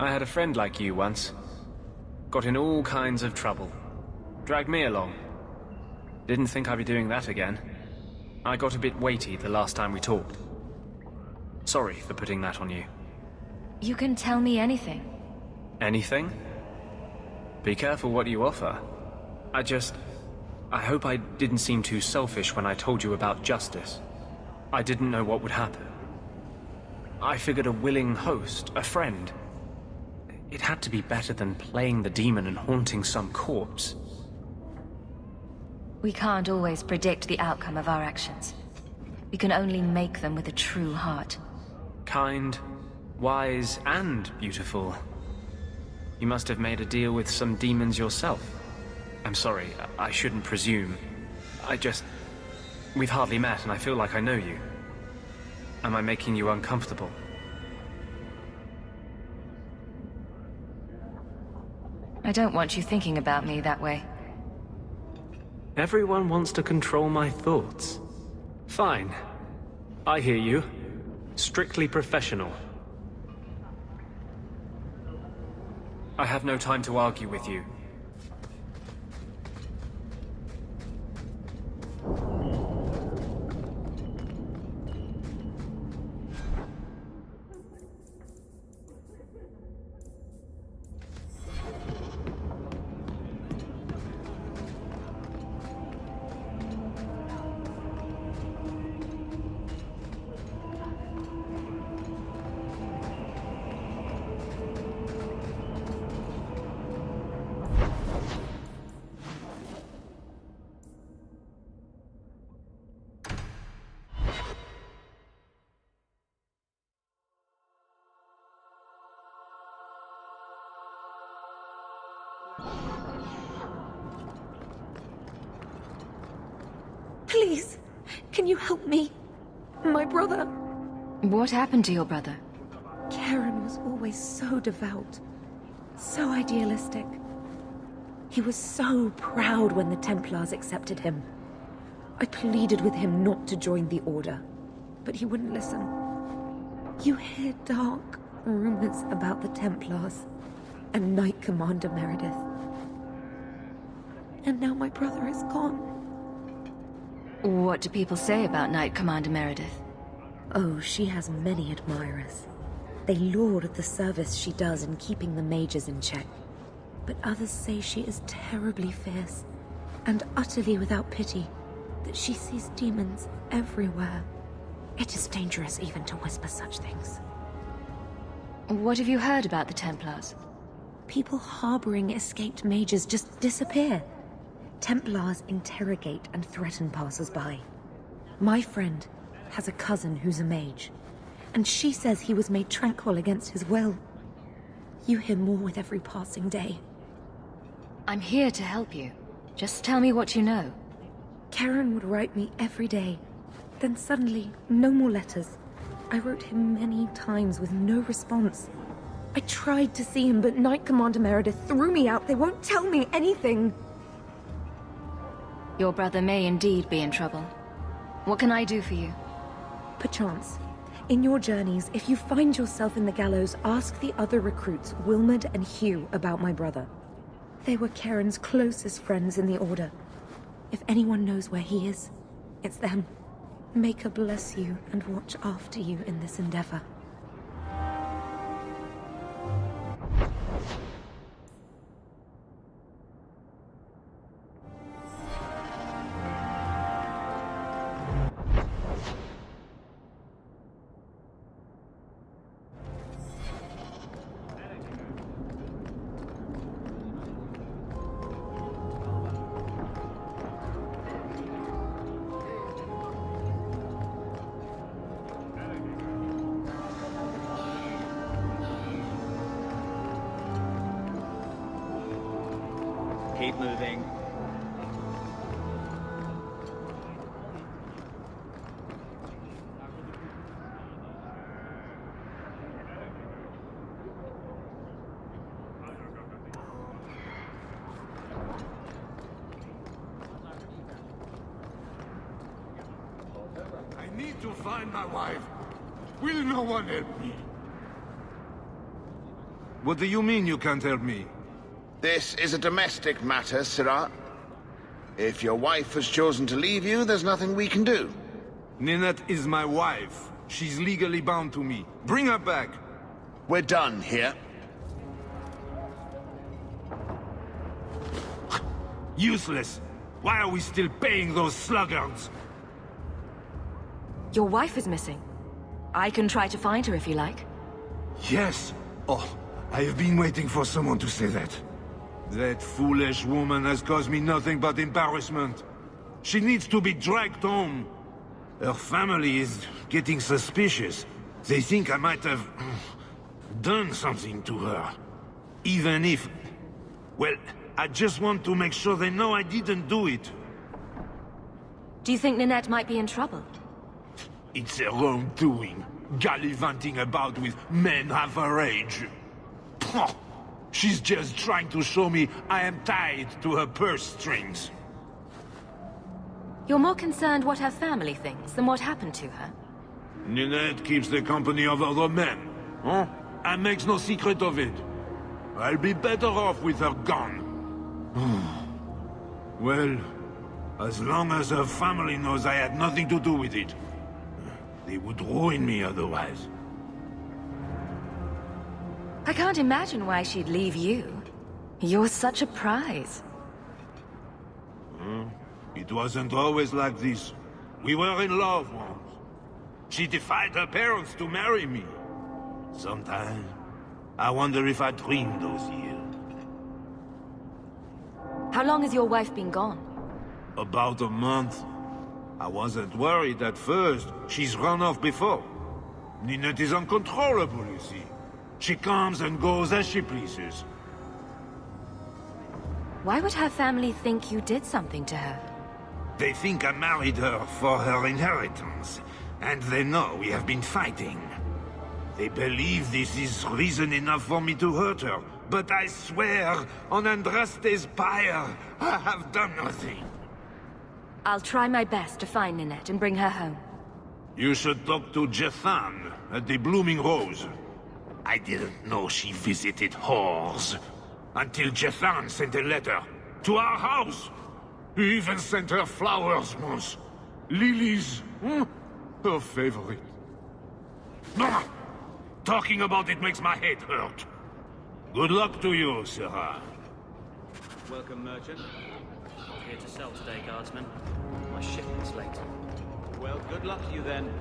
I had a friend like you once. Got in all kinds of trouble. Dragged me along. Didn't think I'd be doing that again. I got a bit weighty the last time we talked. Sorry for putting that on you. You can tell me anything. Anything? Be careful what you offer. I hope I didn't seem too selfish when I told you about justice. I didn't know what would happen. I figured a willing host, a friend. It had to be better than playing the demon and haunting some corpse. We can't always predict the outcome of our actions. We can only make them with a true heart. Kind, wise, and beautiful. You must have made a deal with some demons yourself. I'm sorry, I shouldn't presume. We've hardly met and I feel like I know you. Am I making you uncomfortable? I don't want you thinking about me that way. Everyone wants to control my thoughts. Fine. I hear you. Strictly professional. I have no time to argue with you. Please, can you help me? My brother... What happened to your brother? Karen was always so devout, so idealistic. He was so proud when the Templars accepted him. I pleaded with him not to join the Order, but he wouldn't listen. You hear dark rumors about the Templars and Knight Commander Meredith. And now my brother is gone. What do people say about Knight Commander Meredith? Oh, she has many admirers. They laud the service she does in keeping the mages in check. But others say she is terribly fierce and utterly without pity, that she sees demons everywhere. It is dangerous even to whisper such things. What have you heard about the Templars? People harboring escaped mages just disappear. Templars interrogate and threaten passers-by. My friend has a cousin who's a mage, and she says he was made tranquil against his will. You hear more with every passing day. I'm here to help you. Just tell me what you know. Karen would write me every day. Then suddenly, no more letters. I wrote him many times with no response. I tried to see him, but Knight Commander Meredith threw me out. They won't tell me anything. Your brother may indeed be in trouble. What can I do for you? Perchance. In your journeys, if you find yourself in the gallows, ask the other recruits, Wilmerd and Hugh, about my brother. They were Karen's closest friends in the Order. If anyone knows where he is, it's them. May God bless you and watch after you in this endeavor. Keep moving. I need to find my wife. Will no one help me? What do you mean you can't help me? This is a domestic matter, Sirrah. If your wife has chosen to leave you, there's nothing we can do. Ninette is my wife. She's legally bound to me. Bring her back. We're done here. Useless. Why are we still paying those sluggards? Your wife is missing. I can try to find her if you like. Yes. Oh, I have been waiting for someone to say that. That foolish woman has caused me nothing but embarrassment. She needs to be dragged home. Her family is getting suspicious. They think I might have done something to her. Even if... Well, I just want to make sure they know I didn't do it. Do you think Ninette might be in trouble? It's her own doing. Gallivanting about with men half her age. Pah! She's just trying to show me I am tied to her purse strings. You're more concerned what her family thinks than what happened to her. Ninette keeps the company of other men. Huh? And makes no secret of it. I'll be better off with her gone. Well, as long as her family knows I had nothing to do with it. They would ruin me otherwise. I can't imagine why she'd leave you. You're such a prize. It wasn't always like this. We were in love once. She defied her parents to marry me. Sometimes, I wonder if I dreamed those years. How long has your wife been gone? About a month. I wasn't worried at first. She's run off before. Ninette is uncontrollable, you see. She comes and goes as she pleases. Why would her family think you did something to her? They think I married her for her inheritance. And they know we have been fighting. They believe this is reason enough for me to hurt her. But I swear, on Andraste's pyre, I have done nothing. I'll try my best to find Ninette and bring her home. You should talk to Jethan at the Blooming Rose. I didn't know she visited whores. Until Jethan sent a letter to our house. He even sent her flowers once. Lilies. Her favorite. Talking about it makes my head hurt. Good luck to you, Sirrah. Welcome, merchant. Here to sell today, guardsman. My shipment's late. Well, good luck to you then.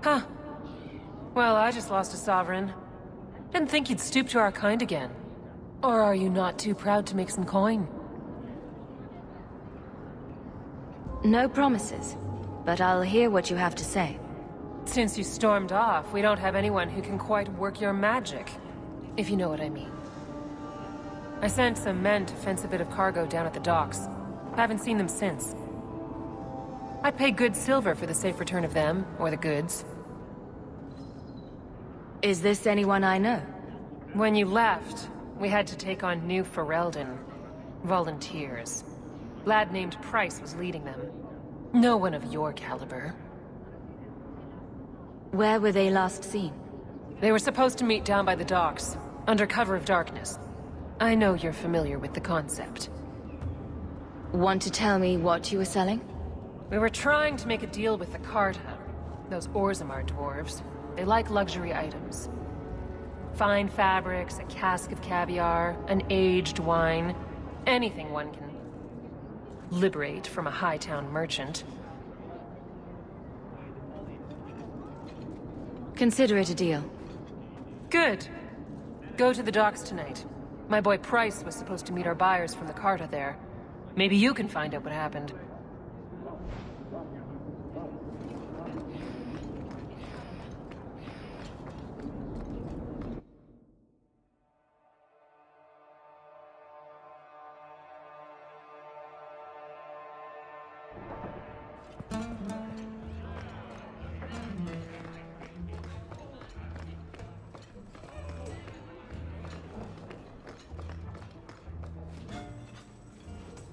Huh. Well, I just lost a sovereign. Didn't think you'd stoop to our kind again. Or are you not too proud to make some coin? No promises, but I'll hear what you have to say. Since you stormed off, we don't have anyone who can quite work your magic. If you know what I mean. I sent some men to fence a bit of cargo down at the docks. Haven't seen them since. I'd pay good silver for the safe return of them, or the goods. Is this anyone I know? When you left, we had to take on New Ferelden. Volunteers. Lad named Price was leading them. No one of your caliber. Where were they last seen? They were supposed to meet down by the docks, under cover of darkness. I know you're familiar with the concept. Want to tell me what you were selling? We were trying to make a deal with the Carta. Those Orzammar dwarves. They like luxury items. Fine fabrics, a cask of caviar, an aged wine. Anything one can liberate from a Hightown merchant. Consider it a deal. Good. Go to the docks tonight. My boy Price was supposed to meet our buyers from the Carta there. Maybe you can find out what happened.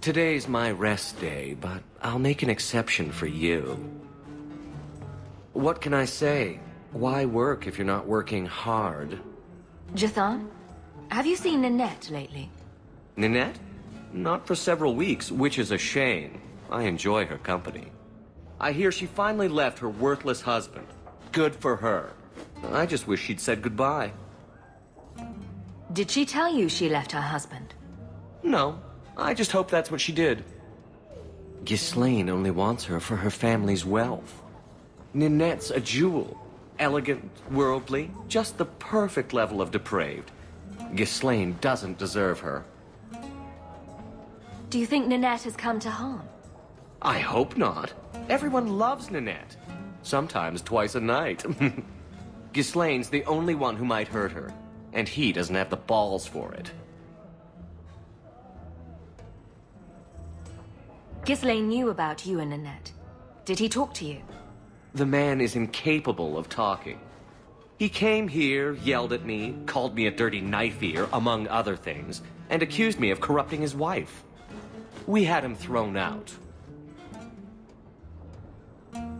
Today's my rest day, but I'll make an exception for you. What can I say? Why work if you're not working hard? Jathan, have you seen Nanette lately? Nanette? Not for several weeks, which is a shame. I enjoy her company. I hear she finally left her worthless husband. Good for her. I just wish she'd said goodbye. Did she tell you she left her husband? No, I just hope that's what she did. Ghislaine only wants her for her family's wealth. Ninette's a jewel. Elegant, worldly, just the perfect level of depraved. Ghislaine doesn't deserve her. Do you think Nanette has come to harm? I hope not. Everyone loves Nanette. Sometimes twice a night. Ghislaine's the only one who might hurt her, and he doesn't have the balls for it. Ghislaine knew about you and Nanette. Did he talk to you? The man is incapable of talking. He came here, yelled at me, called me a dirty knife-ear, among other things, and accused me of corrupting his wife. We had him thrown out.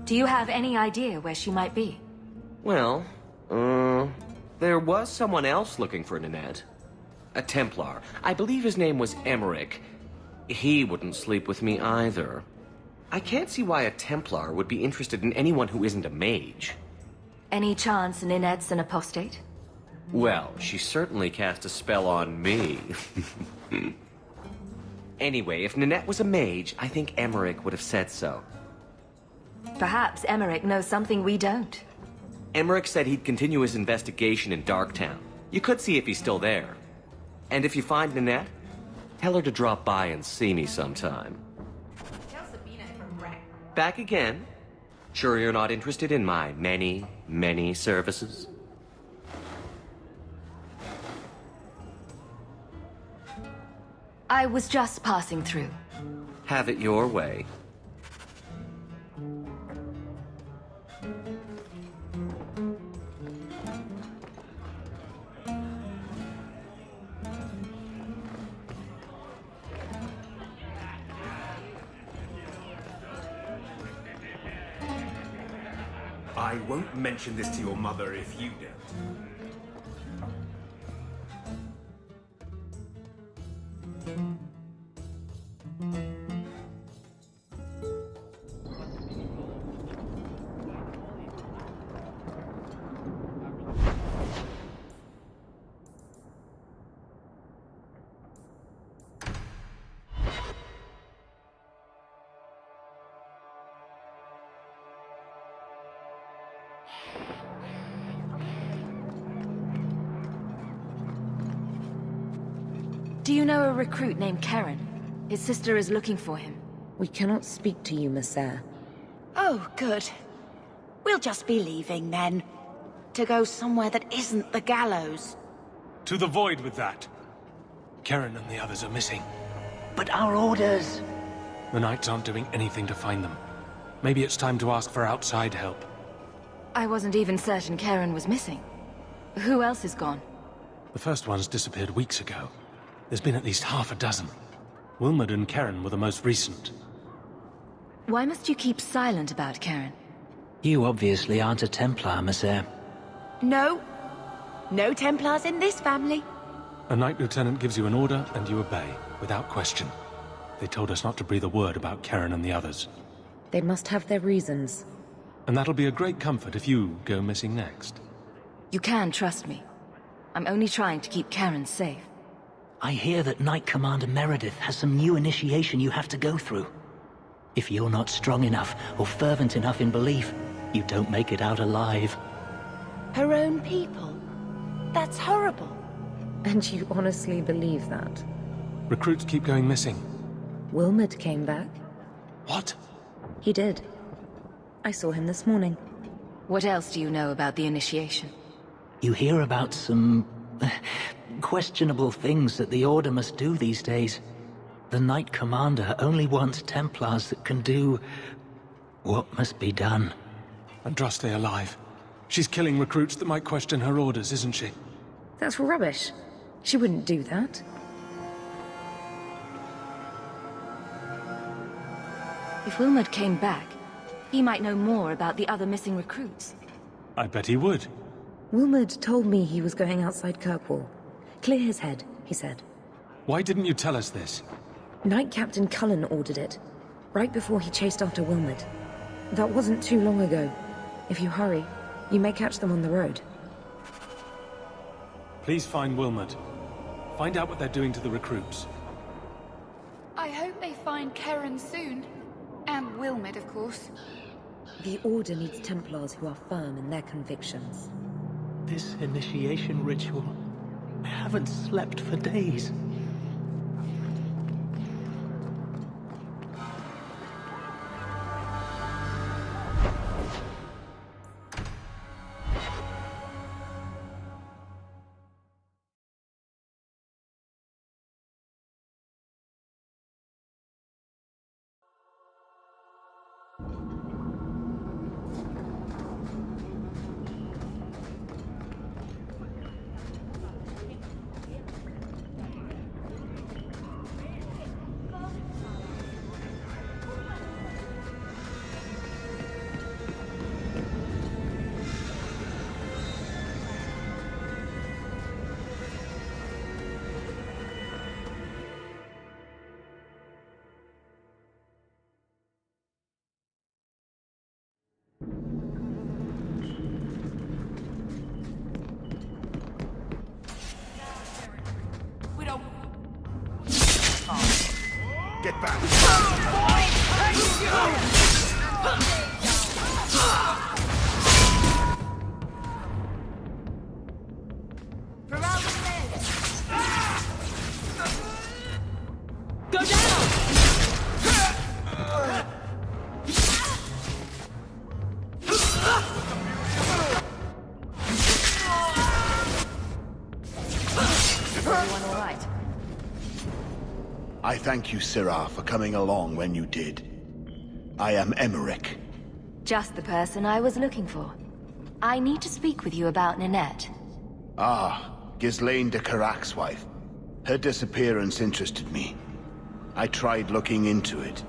Do you have any idea where she might be? Well, there was someone else looking for Nanette. A Templar. I believe his name was Emmerich. He wouldn't sleep with me either. I can't see why a Templar would be interested in anyone who isn't a mage. Any chance Nanette's an apostate? Well, she certainly cast a spell on me. Anyway, if Nanette was a mage, I think Emmerich would have said so. Perhaps Emmerich knows something we don't. Emmerich said he'd continue his investigation in Darktown. You could see if he's still there. And if you find Nanette, tell her to drop by and see me sometime. Back again? Sure you're not interested in my many, many services? I was just passing through. Have it your way. I won't mention this to your mother if you don't. Do you know a recruit named Karen? His sister is looking for him. We cannot speak to you, Messer. Oh, good. We'll just be leaving then. To go somewhere that isn't the gallows. To the void with that. Karen and the others are missing. But our orders... The Knights aren't doing anything to find them. Maybe it's time to ask for outside help. I wasn't even certain Karen was missing. Who else is gone? The first ones disappeared weeks ago. There's been at least half a dozen. Wilmot and Karen were the most recent. Why must you keep silent about Karen? You obviously aren't a Templar, Messer. No. No Templars in this family. A Knight Lieutenant gives you an order and you obey, without question. They told us not to breathe a word about Karen and the others. They must have their reasons. And that'll be a great comfort if you go missing next. You can trust me. I'm only trying to keep Karen safe. I hear that Knight Commander Meredith has some new initiation you have to go through. If you're not strong enough or fervent enough in belief, you don't make it out alive. Her own people. That's horrible. And you honestly believe that? Recruits keep going missing. Wilmot came back. What? He did. I saw him this morning. What else do you know about the initiation? You hear about some... questionable things that the Order must do these days. The Knight Commander only wants Templars that can do... what must be done. Andraste alive. She's killing recruits that might question her orders, isn't she? That's rubbish. She wouldn't do that. If Wilmot came back, he might know more about the other missing recruits. I bet he would. Wilmot told me he was going outside Kirkwall. Clear his head, he said. Why didn't you tell us this? Knight Captain Cullen ordered it, right before he chased after Wilmot. That wasn't too long ago. If you hurry, you may catch them on the road. Please find Wilmot. Find out what they're doing to the recruits. I hope they find Karen soon. And Wilmot, of course. The Order needs Templars who are firm in their convictions. This initiation ritual... I haven't slept for days. Get back! Go down! Everyone all right? I thank you, Syrah, for coming along when you did. I am Emmerich. Just the person I was looking for. I need to speak with you about Ninette. Ah, Ghislaine de Carac's wife. Her disappearance interested me. I tried looking into it.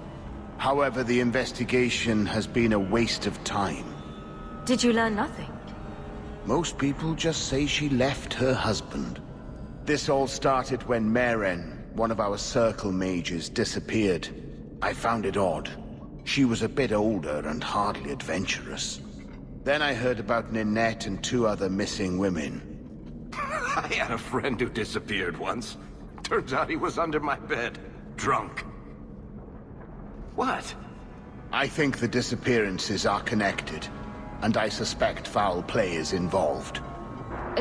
However, the investigation has been a waste of time. Did you learn nothing? Most people just say she left her husband. This all started when Meren, one of our circle mages, disappeared. I found it odd. She was a bit older and hardly adventurous. Then I heard about Ninette and 2 other missing women. I had a friend who disappeared once. Turns out he was under my bed, drunk. What? I think the disappearances are connected, and I suspect foul play is involved.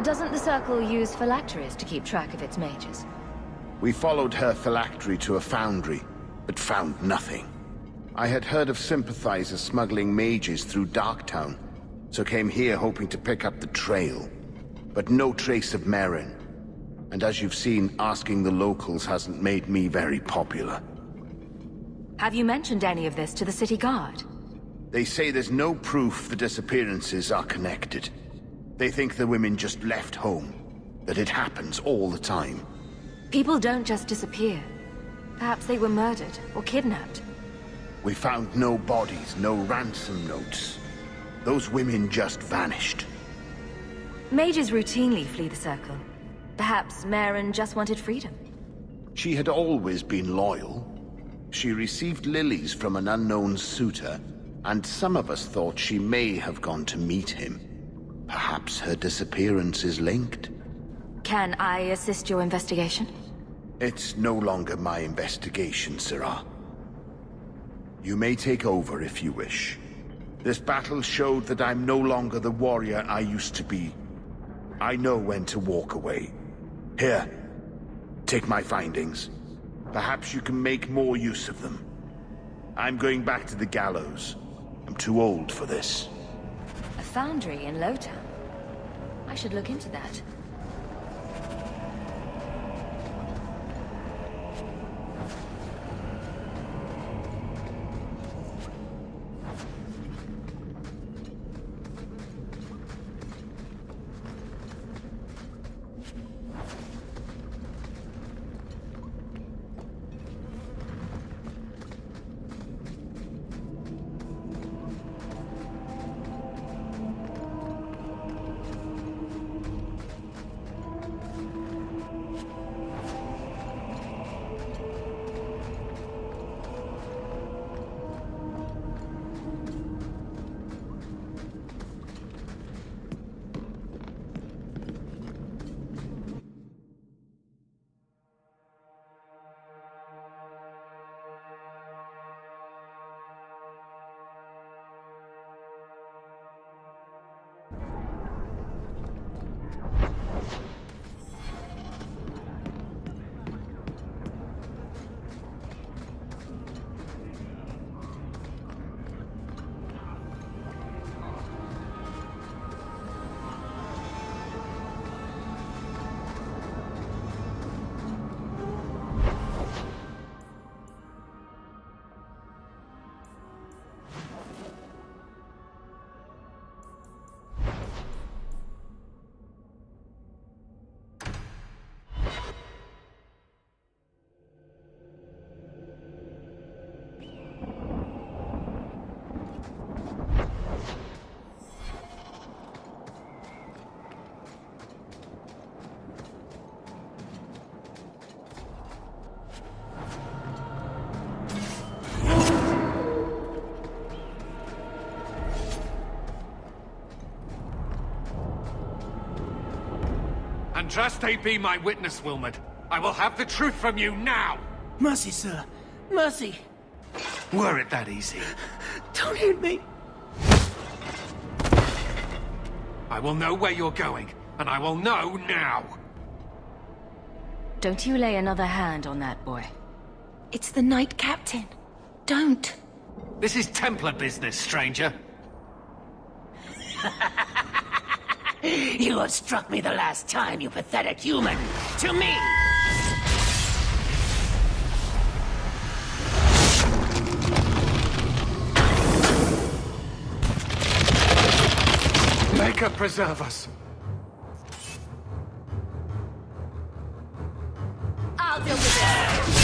Doesn't the Circle use phylacteries to keep track of its mages? We followed her phylactery to a foundry, but found nothing. I had heard of sympathizers smuggling mages through Darktown, so came here hoping to pick up the trail. But no trace of Meren. And as you've seen, asking the locals hasn't made me very popular. Have you mentioned any of this to the city guard? They say there's no proof the disappearances are connected. They think the women just left home, that it happens all the time. People don't just disappear. Perhaps they were murdered or kidnapped. We found no bodies, no ransom notes. Those women just vanished. Mages routinely flee the Circle. Perhaps Meren just wanted freedom. She had always been loyal. She received lilies from an unknown suitor, and some of us thought she may have gone to meet him. Perhaps her disappearance is linked. Can I assist your investigation? It's no longer my investigation, Syrah. You may take over if you wish. This battle showed that I'm no longer the warrior I used to be. I know when to walk away. Here, take my findings. Perhaps you can make more use of them. I'm going back to the gallows. I'm too old for this. A foundry in Lowtown? I should look into that. Andraste be my witness, Wilmot. I will have the truth from you now! Mercy, sir. Mercy. Were it that easy? Don't hit me. I will know where you're going, and I will know now! Don't you lay another hand on that boy. It's the Knight Captain. Don't. This is Templar business, stranger. You had struck me the last time, you pathetic human. To me! Maker preserve us. I'll deal with it.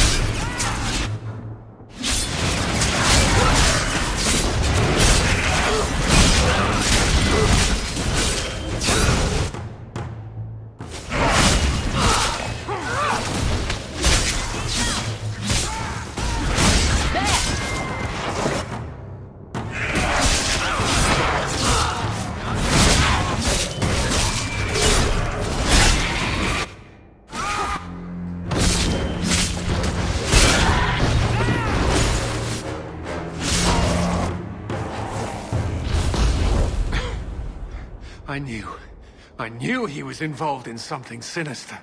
I knew he was involved in something sinister.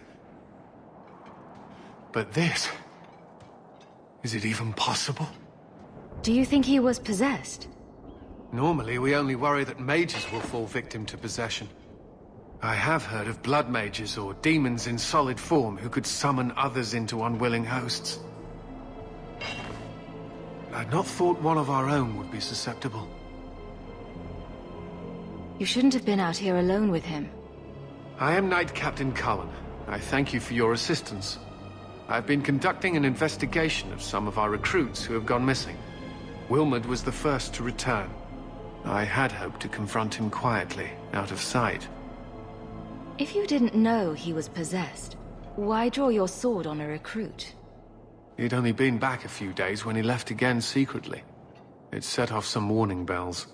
But this... is it even possible? Do you think he was possessed? Normally, we only worry that mages will fall victim to possession. I have heard of blood mages or demons in solid form who could summon others into unwilling hosts. I'd not thought one of our own would be susceptible. You shouldn't have been out here alone with him. I am Knight Captain Cullen. I thank you for your assistance. I've been conducting an investigation of some of our recruits who have gone missing. Wilmot was the first to return. I had hoped to confront him quietly, out of sight. If you didn't know he was possessed, why draw your sword on a recruit? He'd only been back a few days when he left again secretly. It set off some warning bells.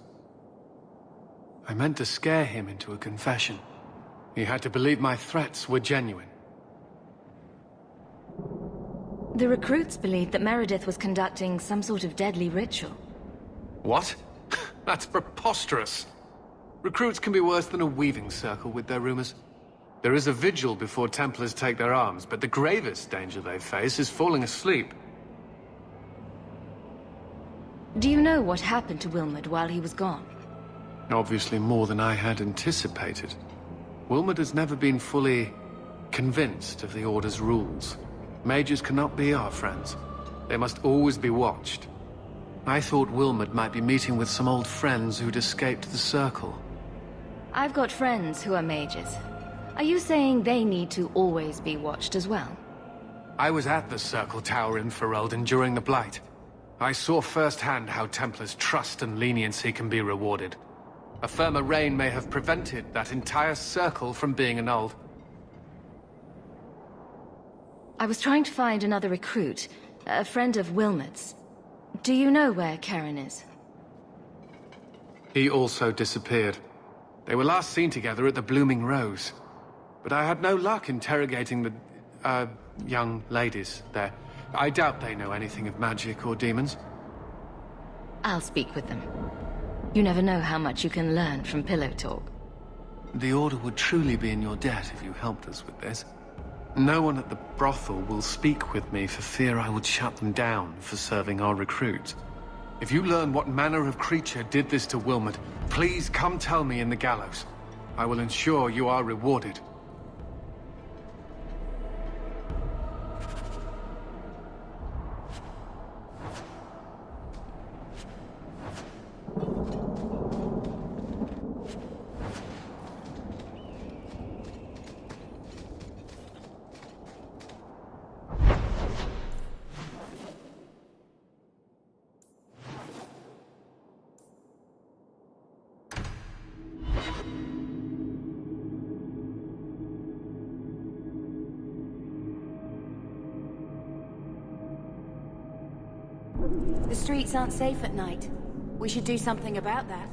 I meant to scare him into a confession. He had to believe my threats were genuine. The recruits believed that Meredith was conducting some sort of deadly ritual. What? That's preposterous. Recruits can be worse than a weaving circle with their rumors. There is a vigil before Templars take their arms, but the gravest danger they face is falling asleep. Do you know what happened to Wilmot while he was gone? Obviously more than I had anticipated. Wilmot has never been fully convinced of the Order's rules. Mages cannot be our friends. They must always be watched. I thought Wilmot might be meeting with some old friends who'd escaped the Circle. I've got friends who are mages. Are you saying they need to always be watched as well? I was at the Circle Tower in Ferelden during the Blight. I saw firsthand how Templars' trust and leniency can be rewarded. A firmer reign may have prevented that entire circle from being annulled. I was trying to find another recruit, a friend of Wilmot's. Do you know where Karen is? He also disappeared. They were last seen together at the Blooming Rose. But I had no luck interrogating the, young ladies there. I doubt they know anything of magic or demons. I'll speak with them. You never know how much you can learn from pillow talk. The Order would truly be in your debt if you helped us with this. No one at the brothel will speak with me for fear I would shut them down for serving our recruits. If you learn what manner of creature did this to Wilmot, please come tell me in the gallows. I will ensure you are rewarded. The streets aren't safe at night. We should do something about that.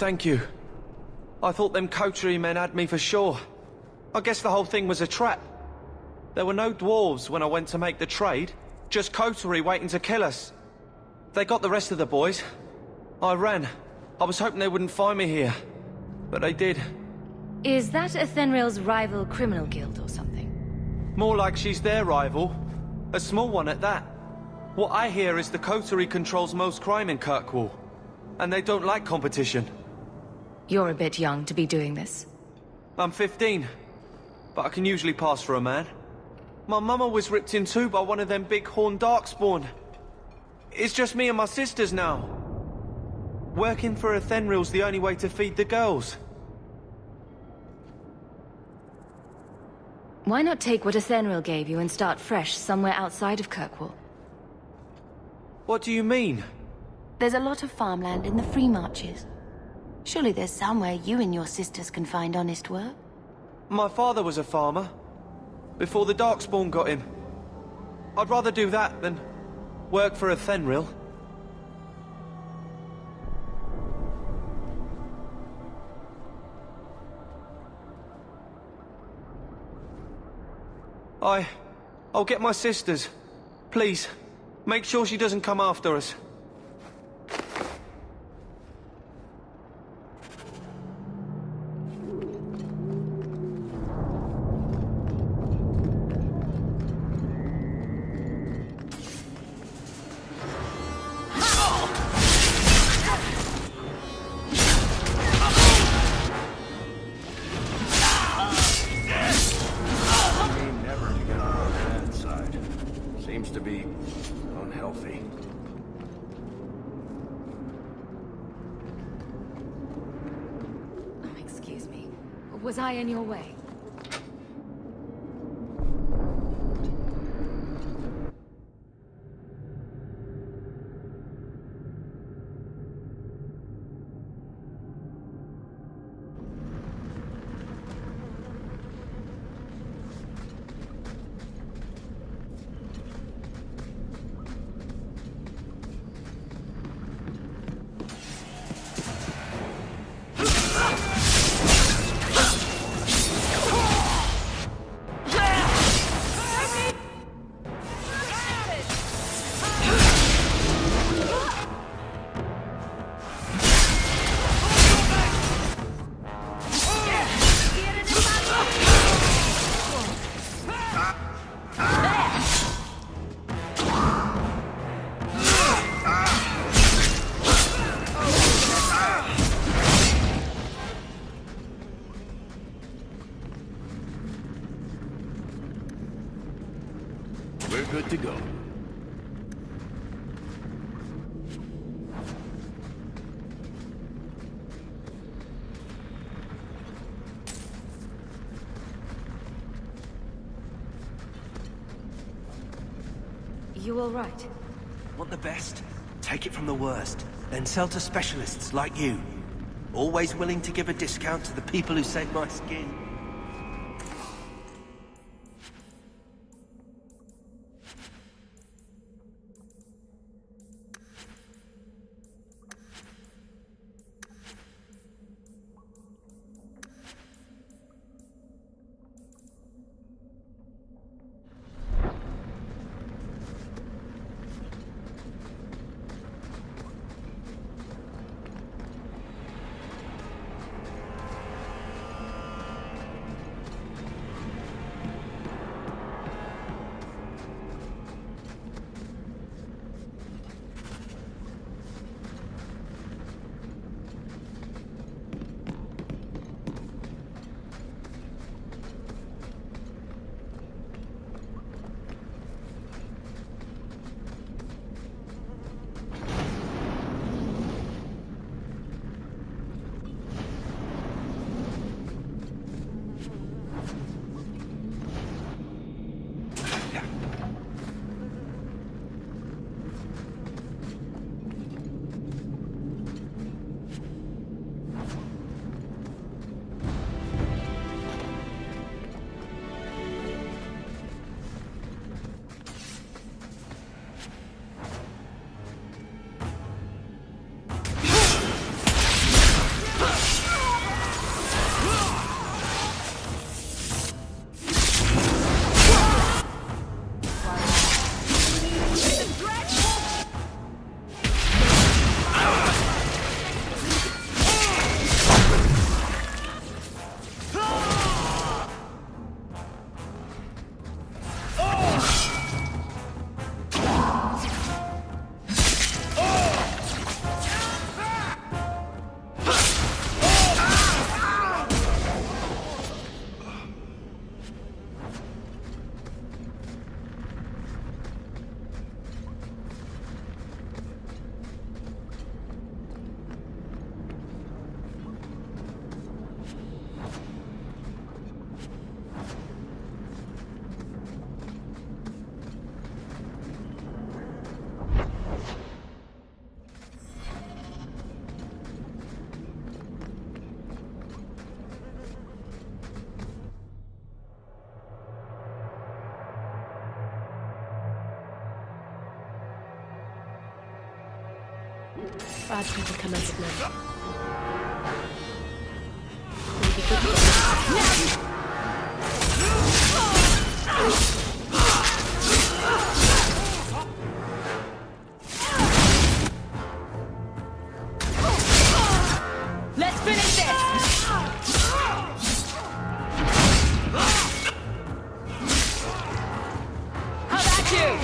Thank you. I thought them coterie men had me for sure. I guess the whole thing was a trap. There were no dwarves when I went to make the trade, just coterie waiting to kill us. They got the rest of the boys. I ran. I was hoping they wouldn't find me here, but they did. Is that Athenril's rival criminal guild or something? More like she's their rival. A small one at that. What I hear is the coterie controls most crime in Kirkwall, and they don't like competition. You're a bit young to be doing this. I'm 15, but I can usually pass for a man. My mama was ripped in two by one of them big horned darkspawn. It's just me and my sisters now. Working for Athenril's the only way to feed the girls. Why not take what Athenril gave you and start fresh somewhere outside of Kirkwall? What do you mean? There's a lot of farmland in the Free Marches. Surely there's somewhere you and your sisters can find honest work. My father was a farmer, before the Darkspawn got him. I'd rather do that than work for Athenril. I'll get my sisters. Please, make sure she doesn't come after us. Was I in your way? We're good to go. You all right? Want the best? Take it from the worst. Then sell to specialists like you. Always willing to give a discount to the people who save my skin. Bad people come out of nowhere. Let's finish this! How about you?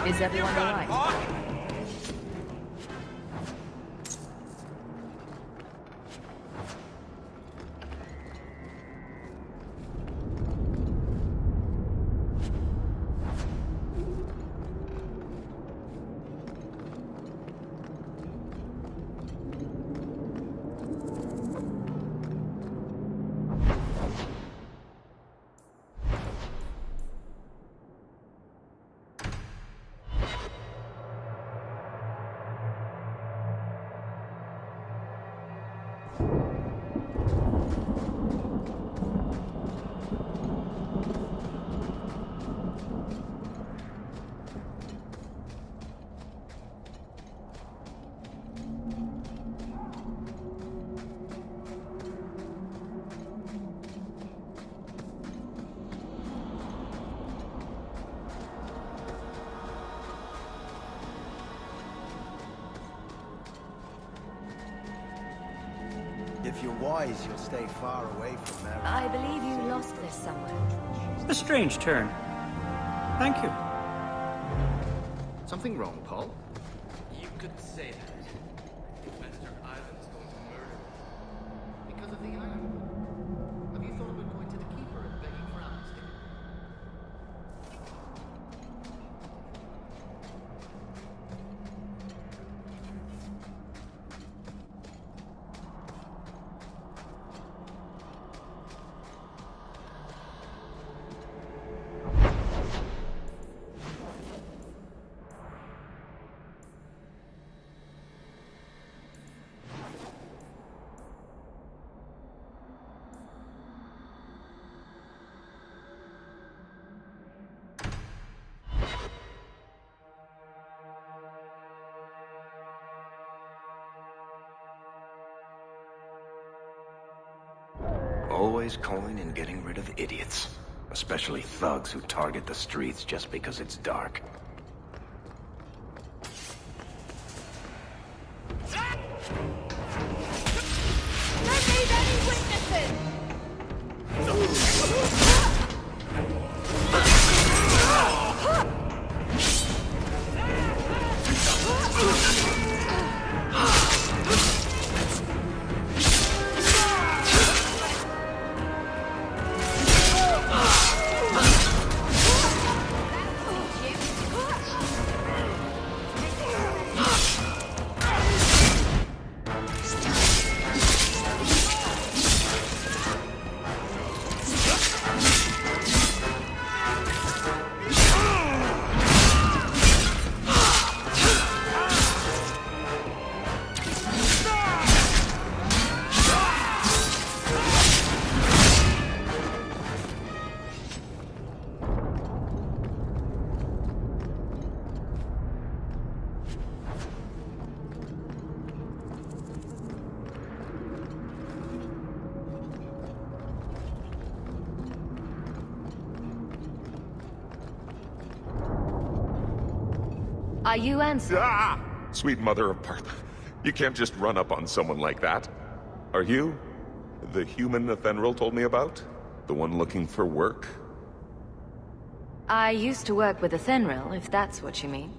Is everyone alright? If you're wise, you'll stay far away from there. I believe you lost this somewhere. A strange turn. Thank you. Something wrong, Paul? You could say that. I think Master Ivan's going to murder me. Because of the island? Have you thought about going to the Keeper and begging for amnesty? Always calling and getting rid of idiots. Especially thugs who target the streets just because it's dark. Don't need any witnesses! Why you answer? Ah! Sweet mother of Partha. You can't just run up on someone like that. Are you the human Athenril told me about? The one looking for work? I used to work with Athenril, if that's what you mean.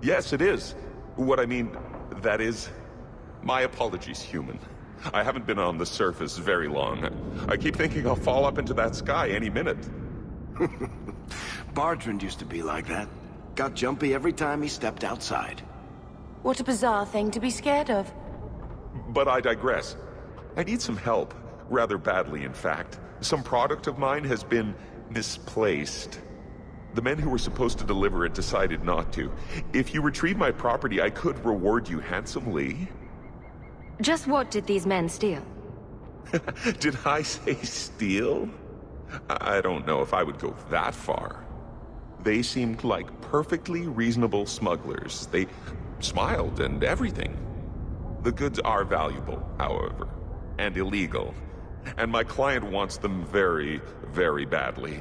Yes, it is. What I mean, that is... My apologies, human. I haven't been on the surface very long. I keep thinking I'll fall up into that sky any minute. Bartrand used to be like that. Got jumpy every time he stepped outside. What a bizarre thing to be scared of. But I digress. I need some help. Rather badly, in fact. Some product of mine has been misplaced. The men who were supposed to deliver it decided not to. If you retrieve my property, I could reward you handsomely. Just what did these men steal? Did I say steal? I don't know if I would go that far. They seemed like perfectly reasonable smugglers. They smiled and everything. The goods are valuable, however, and illegal. And my client wants them very, very badly.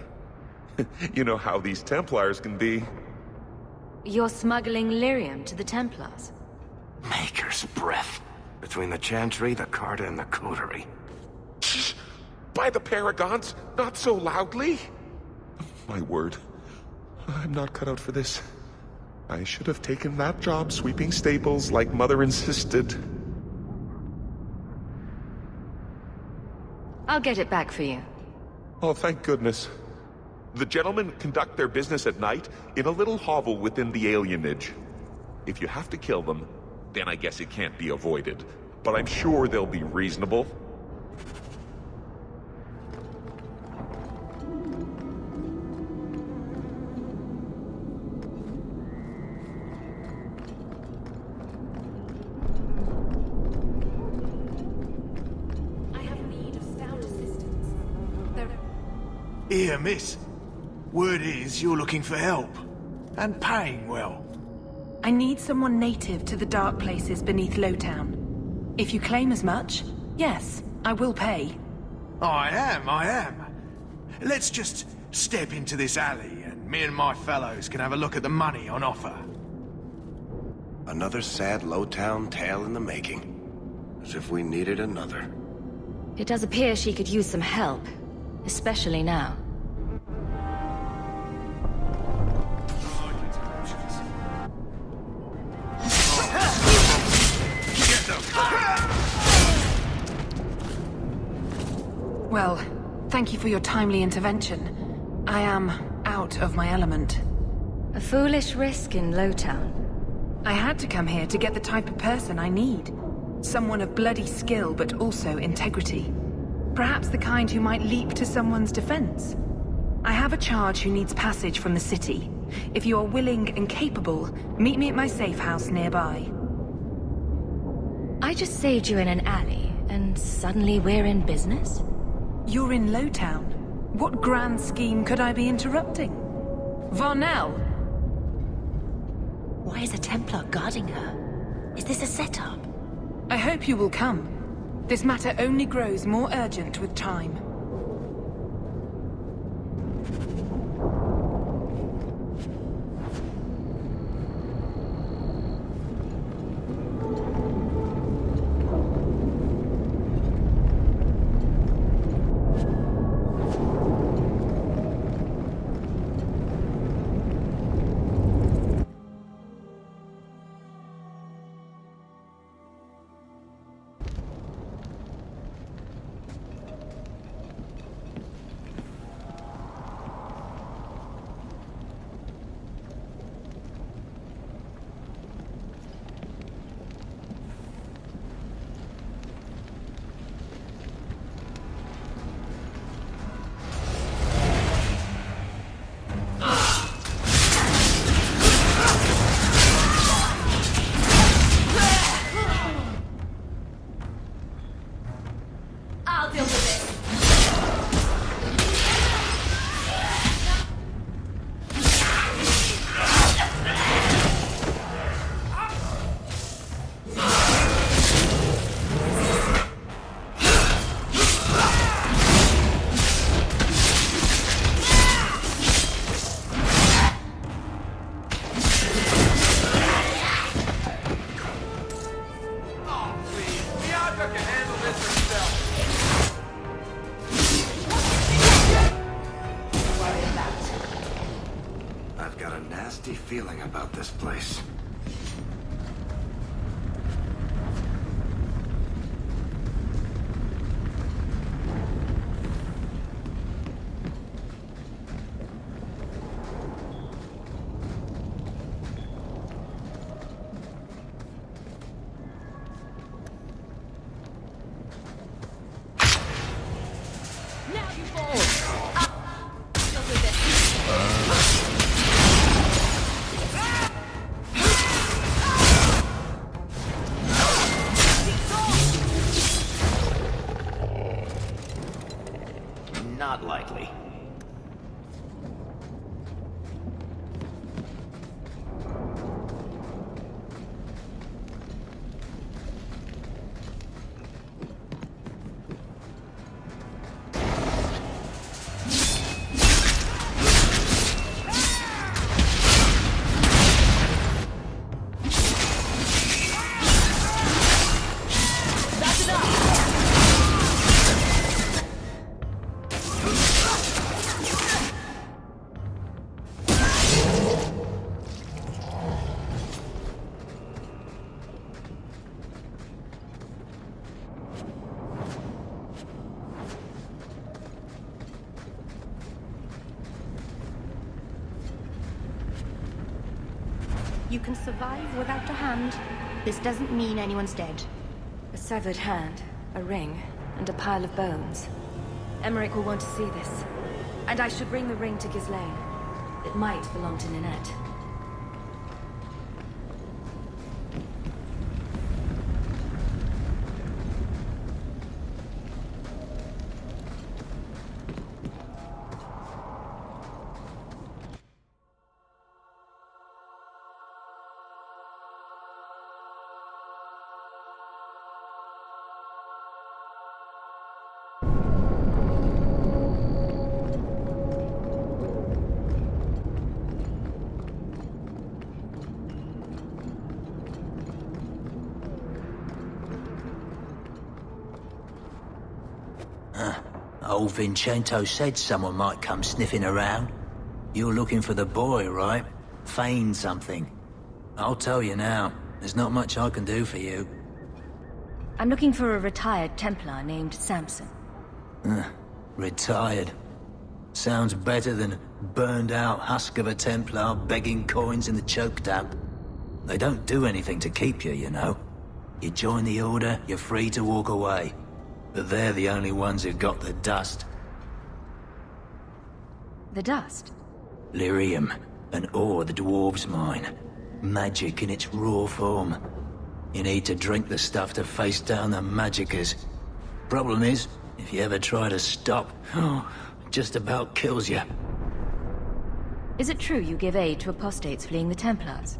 You know how these Templars can be. You're smuggling lyrium to the Templars? Maker's breath. Between the Chantry, the Carta, and the Coterie. Shh! By the Paragons, not so loudly! My word. I'm not cut out for this. I should have taken that job sweeping stables like Mother insisted. I'll get it back for you. Oh, thank goodness. The gentlemen conduct their business at night in a little hovel within the alienage. If you have to kill them, then I guess it can't be avoided. But I'm sure they'll be reasonable. I have need of stout assistance. Here, miss. Word is you're looking for help. And paying well. I need someone native to the dark places beneath Lowtown. If you claim as much, yes, I will pay. I am. Let's just step into this alley, and me and my fellows can have a look at the money on offer. Another sad Lowtown tale in the making. As if we needed another. It does appear she could use some help, especially now. Well, thank you for your timely intervention. I am out of my element. A foolish risk in Lowtown. I had to come here to get the type of person I need. Someone of bloody skill, but also integrity. Perhaps the kind who might leap to someone's defense. I have a charge who needs passage from the city. If you are willing and capable, meet me at my safe house nearby. I just saved you in an alley, and suddenly we're in business? You're in Lowtown. What grand scheme could I be interrupting? Varnell! Why is a Templar guarding her? Is this a setup? I hope you will come. This matter only grows more urgent with time. can handle this herself. I've got a nasty feeling about this place. Not likely. You can survive without a hand. This doesn't mean anyone's dead. A severed hand, a ring, and a pile of bones. Emmerich will want to see this. And I should bring the ring to Ghislaine. It might belong to Ninette. Old Vincento said someone might come sniffing around. You're looking for the boy, right? Feign something. I'll tell you now, there's not much I can do for you. I'm looking for a retired Templar named Samson. Retired. Sounds better than burned-out husk of a Templar begging coins in the choke damp. They don't do anything to keep you, you know. You join the Order, you're free to walk away. But they're the only ones who've got the dust. The dust? Lyrium, an ore the dwarves mine. Magic in its raw form. You need to drink the stuff to face down the magicers. Problem is, if you ever try to stop, it just about kills you. Is it true you give aid to apostates fleeing the Templars?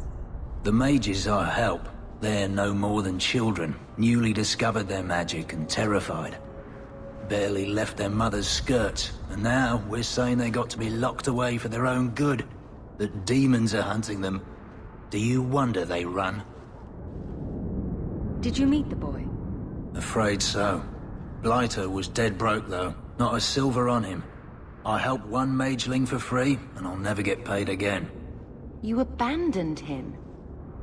The mages I help, they're no more than children, newly discovered their magic and terrified. Barely left their mother's skirts, and now we're saying they got to be locked away for their own good. That demons are hunting them. Do you wonder they run? Did you meet the boy? Afraid so. Blighter was dead broke though, not a silver on him. I helped one mageling for free, and I'll never get paid again. You abandoned him?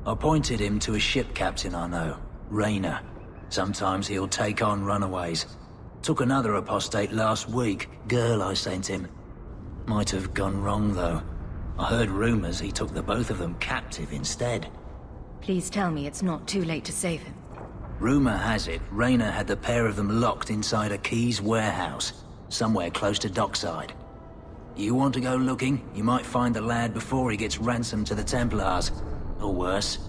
I pointed him to a ship captain I know, Rayner. Sometimes he'll take on runaways. Took another apostate last week, girl I sent him. Might have gone wrong though. I heard rumors he took the both of them captive instead. Please tell me it's not too late to save him. Rumor has it, Rayner had the pair of them locked inside a Keys warehouse, somewhere close to dockside. You want to go looking? You might find the lad before he gets ransomed to the Templars. Or worse.